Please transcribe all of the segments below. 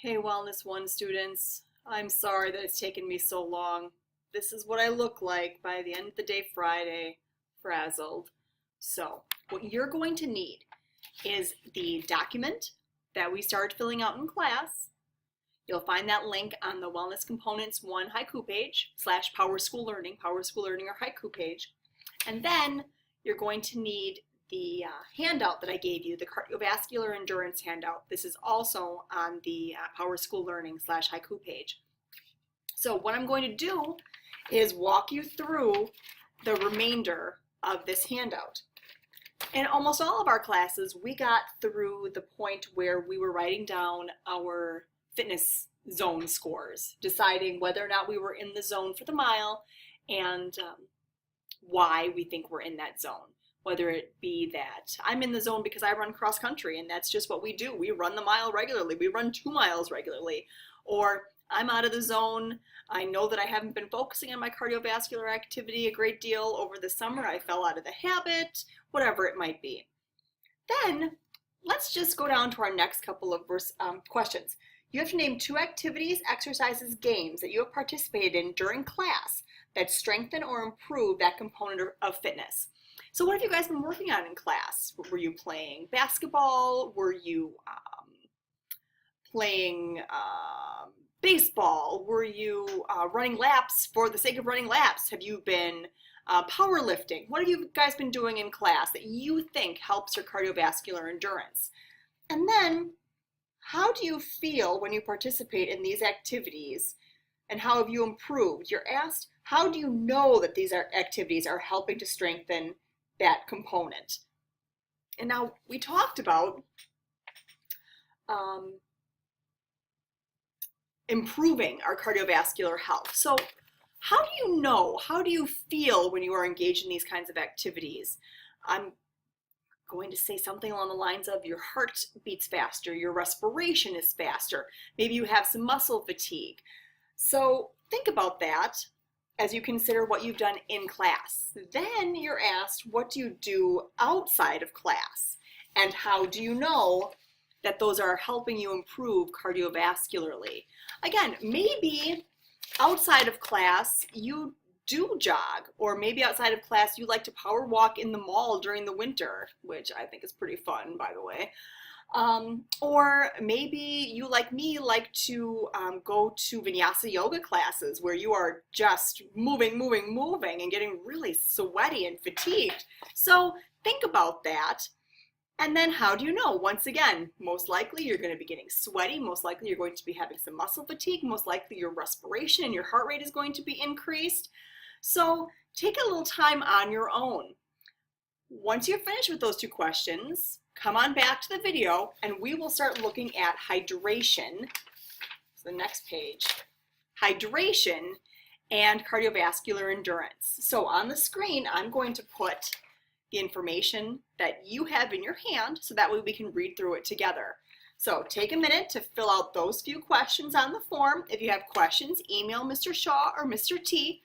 Hey Wellness One students, I'm sorry that it's taken me so long. This is what I look like by the end of the day Friday, frazzled. So, what you're going to need is the document that we started filling out in class. You'll find that link on the Wellness Components 1 haiku page / Power School Learning or haiku page. And then you're going to need the handout that I gave you, the cardiovascular endurance handout. This is also on the Power School Learning / haiku page. So what I'm going to do is walk you through the remainder of this handout. In almost all of our classes, we got through the point where we were writing down our fitness zone scores, deciding whether or not we were in the zone for the mile and why we think we're in that zone. Whether it be that I'm in the zone because I run cross country and that's just what we do. We run the mile regularly. We run 2 miles regularly. Or I'm out of the zone. I know that I haven't been focusing on my cardiovascular activity a great deal over the summer. I fell out of the habit, whatever it might be. Then let's just go down to our next couple of questions. You have to name 2 activities, exercises, games that you have participated in during class that strengthen or improve that component of fitness. So what have you guys been working on in class? Were you playing basketball? Were you playing baseball? Were you running laps for the sake of running laps? Have you been powerlifting? What have you guys been doing in class that you think helps your cardiovascular endurance? And then, how do you feel when you participate in these activities, and how have you improved? You're asked, how do you know that these activities are helping to strengthen that component? And now we talked about improving our cardiovascular health. So how do you know, how do you feel when you are engaged in these kinds of activities? I'm going to say something along the lines of your heart beats faster, your respiration is faster, maybe you have some muscle fatigue. So think about that as you consider what you've done in class. Then you're asked, what do you do outside of class? And how do you know that those are helping you improve cardiovascularly? Again, maybe outside of class you do jog, or maybe outside of class you like to power walk in the mall during the winter, which I think is pretty fun, by the way. Or maybe you, like me, like to go to vinyasa yoga classes where you are just moving and getting really sweaty and fatigued. So think about that. And then how do you know? Once again, most likely you're going to be getting sweaty, most likely you're going to be having some muscle fatigue, most likely your respiration and your heart rate is going to be increased. So take a little time on your own. Once you're finished with those 2 questions, come on back to the video and we will start looking at hydration. So the next page, hydration and cardiovascular endurance. So on the screen, I'm going to put the information that you have in your hand so that way we can read through it together. So take a minute to fill out those few questions on the form. If you have questions, email Mr. Shaw or Mr. T,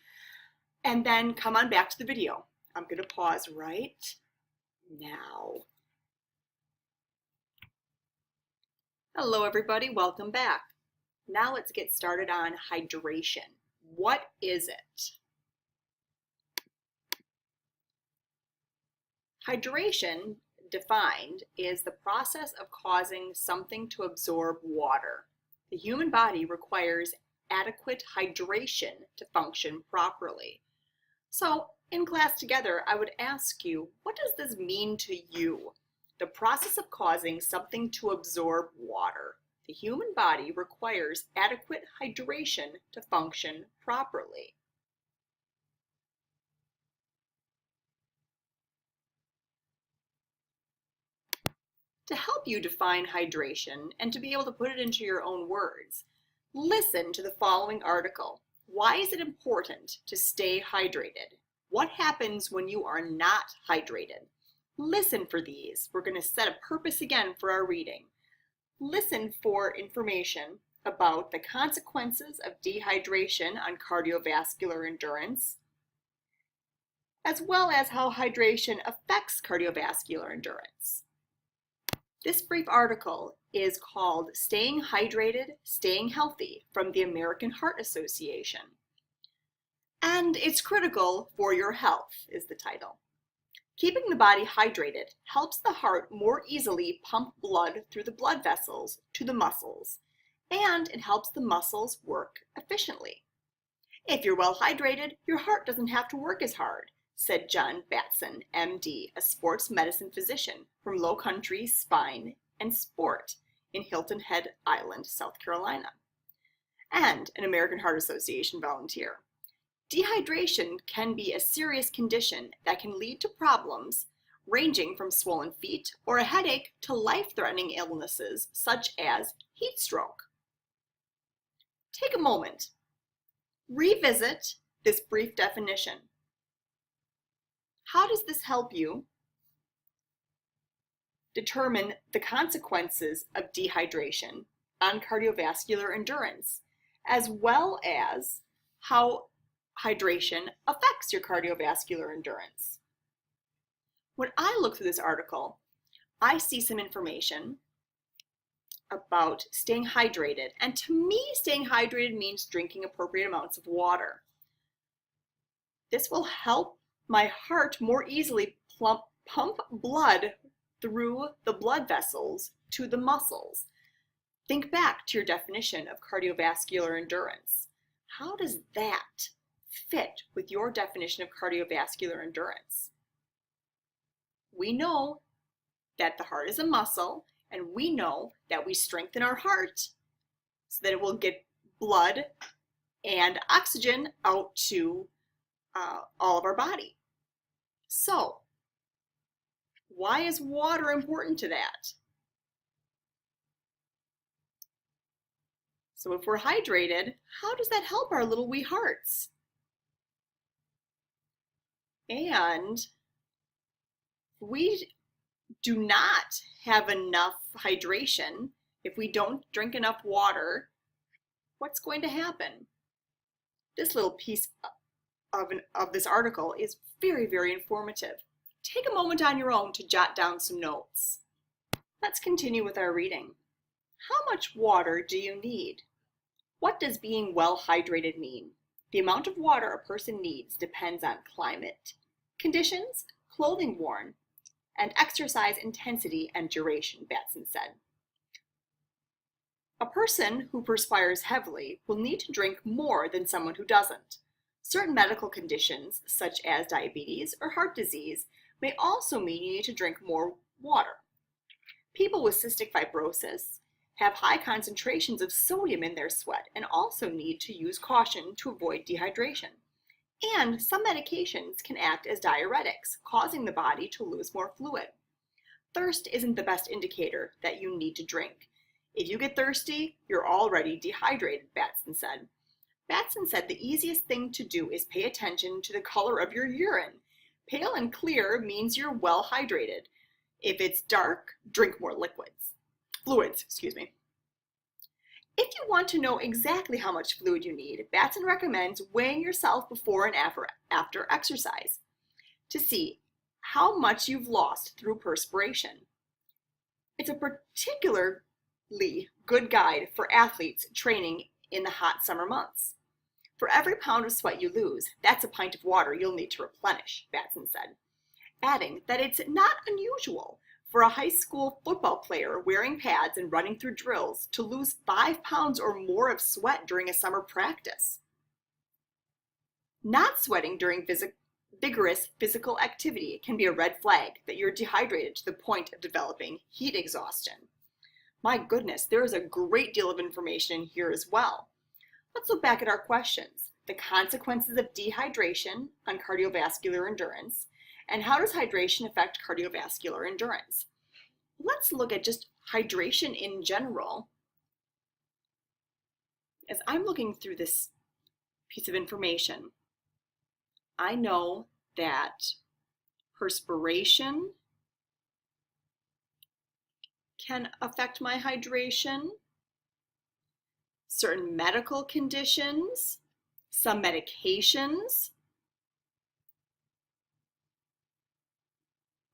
and then come on back to the video. I'm going to pause right now. Hello everybody, welcome back. Now let's get started on hydration. What is it? Hydration, defined, is the process of causing something to absorb water. The human body requires adequate hydration to function properly. So, in class together, I would ask you, what does this mean to you? The process of causing something to absorb water. The human body requires adequate hydration to function properly. To help you define hydration and to be able to put it into your own words, listen to the following article. Why is it important to stay hydrated? What happens when you are not hydrated? Listen for these. We're going to set a purpose again for our reading. Listen for information about the consequences of dehydration on cardiovascular endurance, as well as how hydration affects cardiovascular endurance. This brief article is called Staying Hydrated, Staying Healthy from the American Heart Association. And it's critical for your health is the title. Keeping the body hydrated helps the heart more easily pump blood through the blood vessels to the muscles, and it helps the muscles work efficiently. If you're well hydrated, your heart doesn't have to work as hard, said John Batson, MD, a sports medicine physician from Low Country Spine and Sport in Hilton Head Island, South Carolina, and an American Heart Association volunteer. Dehydration can be a serious condition that can lead to problems ranging from swollen feet or a headache to life-threatening illnesses such as heat stroke. Take a moment. Revisit this brief definition. How does this help you determine the consequences of dehydration on cardiovascular endurance, as well as how hydration affects your cardiovascular endurance? When I look through this article, I see some information about staying hydrated. And to me, staying hydrated means drinking appropriate amounts of water. This will help my heart more easily pump blood through the blood vessels to the muscles. Think back to your definition of cardiovascular endurance. How does that fit with your definition of cardiovascular endurance? We know that the heart is a muscle, and we know that we strengthen our heart so that it will get blood and oxygen out to all of our body. So, why is water important to that? So if we're hydrated, how does that help our little wee hearts? And we do not have enough hydration, if we don't drink enough water, what's going to happen? This little piece of this article is very, very informative. Take a moment on your own to jot down some notes. Let's continue with our reading. How much water do you need? What does being well hydrated mean? The amount of water a person needs depends on climate, conditions, clothing worn, and exercise intensity and duration, Batson said. A person who perspires heavily will need to drink more than someone who doesn't. Certain medical conditions, such as diabetes or heart disease, may also mean you need to drink more water. People with cystic fibrosis have high concentrations of sodium in their sweat and also need to use caution to avoid dehydration. And some medications can act as diuretics, causing the body to lose more fluid. Thirst isn't the best indicator that you need to drink. If you get thirsty, you're already dehydrated, Batson said. Batson said the easiest thing to do is pay attention to the color of your urine. Pale and clear means you're well hydrated. If it's dark, drink more fluids. If you want to know exactly how much fluid you need, Batson recommends weighing yourself before and after exercise to see how much you've lost through perspiration. It's a particularly good guide for athletes training in the hot summer months. For every pound of sweat you lose, that's a pint of water you'll need to replenish, Batson said, adding that it's not unusual for a high school football player wearing pads and running through drills to lose 5 pounds or more of sweat during a summer practice. Not sweating during vigorous physical activity can be a red flag that you're dehydrated to the point of developing heat exhaustion. My goodness, there is a great deal of information in here as well. Let's look back at our questions. The consequences of dehydration on cardiovascular endurance, and how does hydration affect cardiovascular endurance? Let's look at just hydration in general. As I'm looking through this piece of information, I know that perspiration can affect my hydration, certain medical conditions, some medications.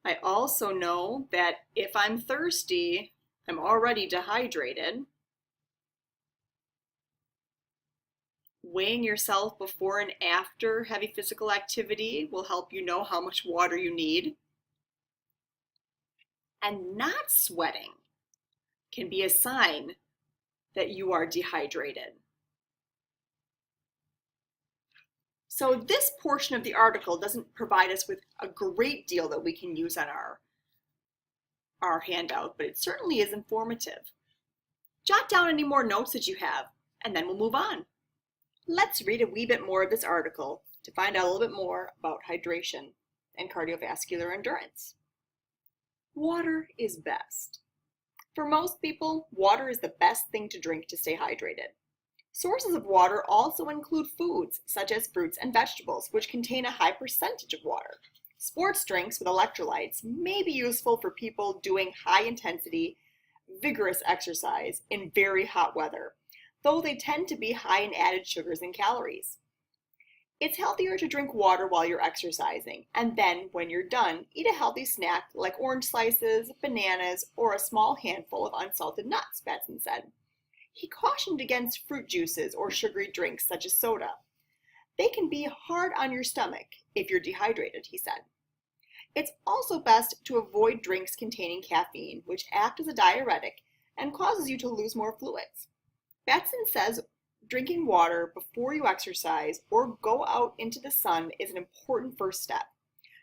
I also know that if I'm thirsty, am already dehydrated, weighing yourself before and after heavy physical activity will help you know how much water you need. And not sweating can be a sign that you are dehydrated. So this portion of the article doesn't provide us with a great deal that we can use on our handout, but it certainly is informative. Jot down any more notes that you have, and then we'll move on. Let's read a wee bit more of this article to find out a little bit more about hydration and cardiovascular endurance. Water is best. For most people, water is the best thing to drink to stay hydrated. Sources of water also include foods such as fruits and vegetables, which contain a high percentage of water. Sports drinks with electrolytes may be useful for people doing high-intensity, vigorous exercise in very hot weather, though they tend to be high in added sugars and calories. It's healthier to drink water while you're exercising, and then, when you're done, eat a healthy snack like orange slices, bananas, or a small handful of unsalted nuts, Batson said. He cautioned against fruit juices or sugary drinks such as soda. They can be hard on your stomach if you're dehydrated, he said. It's also best to avoid drinks containing caffeine, which act as a diuretic and causes you to lose more fluids. Batson says drinking water before you exercise or go out into the sun is an important first step.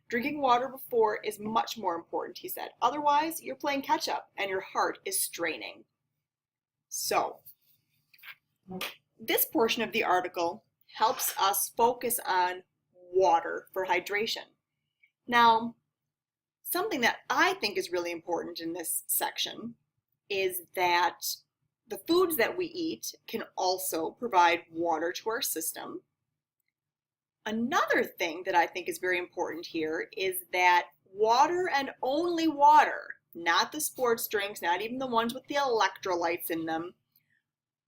Drinking water before is much more important, he said. Otherwise, you're playing catch up and your heart is straining. So, this portion of the article helps us focus on water for hydration. Now, something that I think is really important in this section is that the foods that we eat can also provide water to our system. Another thing that I think is very important here is that water and only water, not the sports drinks, not even the ones with the electrolytes in them,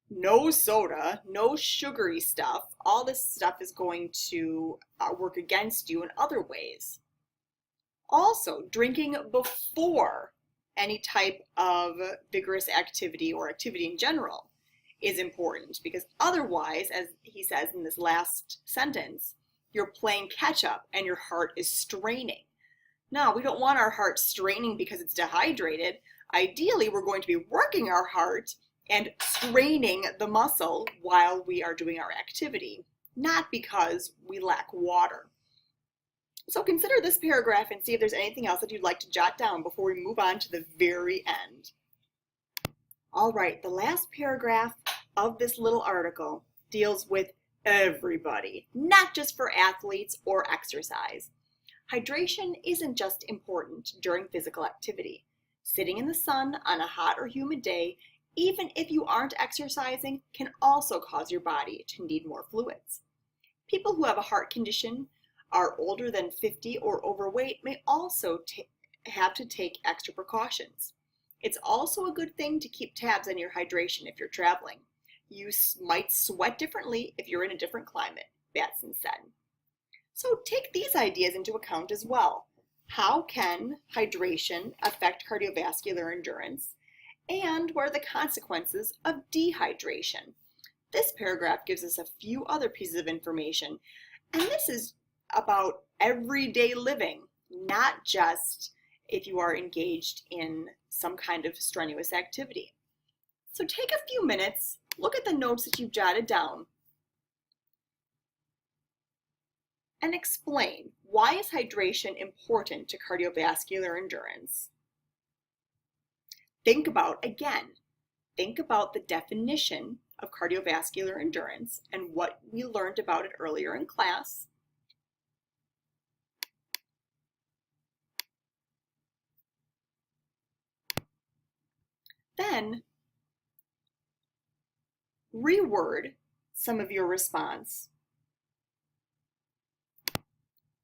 no soda, no sugary stuff, all this stuff is going to work against you in other ways. Also, drinking before any type of vigorous activity or activity in general is important, because otherwise, as he says in this last sentence, you're playing catch up and your heart is straining. Now, we don't want our heart straining because it's dehydrated. Ideally, we're going to be working our heart and straining the muscle while we are doing our activity, not because we lack water. So consider this paragraph and see if there's anything else that you'd like to jot down before we move on to the very end. All right, the last paragraph of this little article deals with everybody, not just for athletes or exercise. Hydration isn't just important during physical activity. Sitting in the sun on a hot or humid day, even if you aren't exercising, can also cause your body to need more fluids. People who have a heart condition, are older than 50 or overweight may also have to take extra precautions. It's also a good thing to keep tabs on your hydration if you're traveling. You might sweat differently if you're in a different climate, Batson said. So take these ideas into account as well. How can hydration affect cardiovascular endurance? And what are the consequences of dehydration? This paragraph gives us a few other pieces of information, and this is about everyday living, not just if you are engaged in some kind of strenuous activity. So take a few minutes, look at the notes that you've jotted down, and explain, why is hydration important to cardiovascular endurance? Think about the definition of cardiovascular endurance and what we learned about it earlier in class. Then reword some of your response.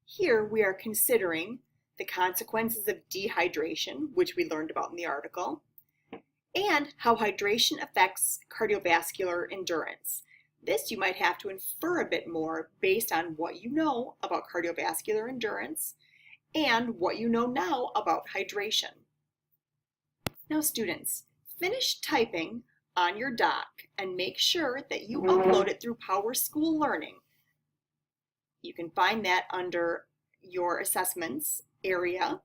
Here we are considering the consequences of dehydration, which we learned about in the article, and how hydration affects cardiovascular endurance. This you might have to infer a bit more based on what you know about cardiovascular endurance and what you know now about hydration. Now students, finish typing on your doc and make sure that you upload it through PowerSchool Learning. You can find that under your assessments area.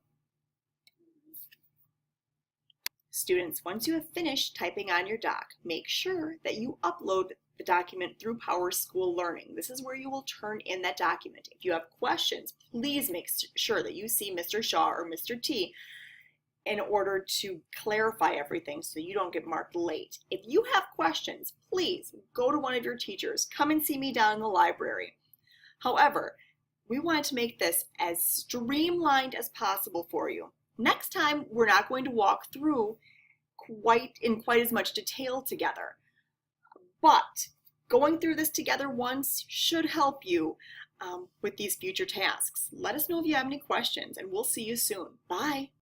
Students, once you have finished typing on your doc, make sure that you upload the document through PowerSchool Learning. This is where you will turn in that document. If you have questions, please make sure that you see Mr. Shaw or Mr. T in order to clarify everything so you don't get marked late. If you have questions, please go to one of your teachers. Come and see me down in the library. However, we wanted to make this as streamlined as possible for you. Next time, we're not going to walk through in quite as much detail together, but going through this together once should help you with these future tasks. Let us know if you have any questions, and we'll see you soon. Bye.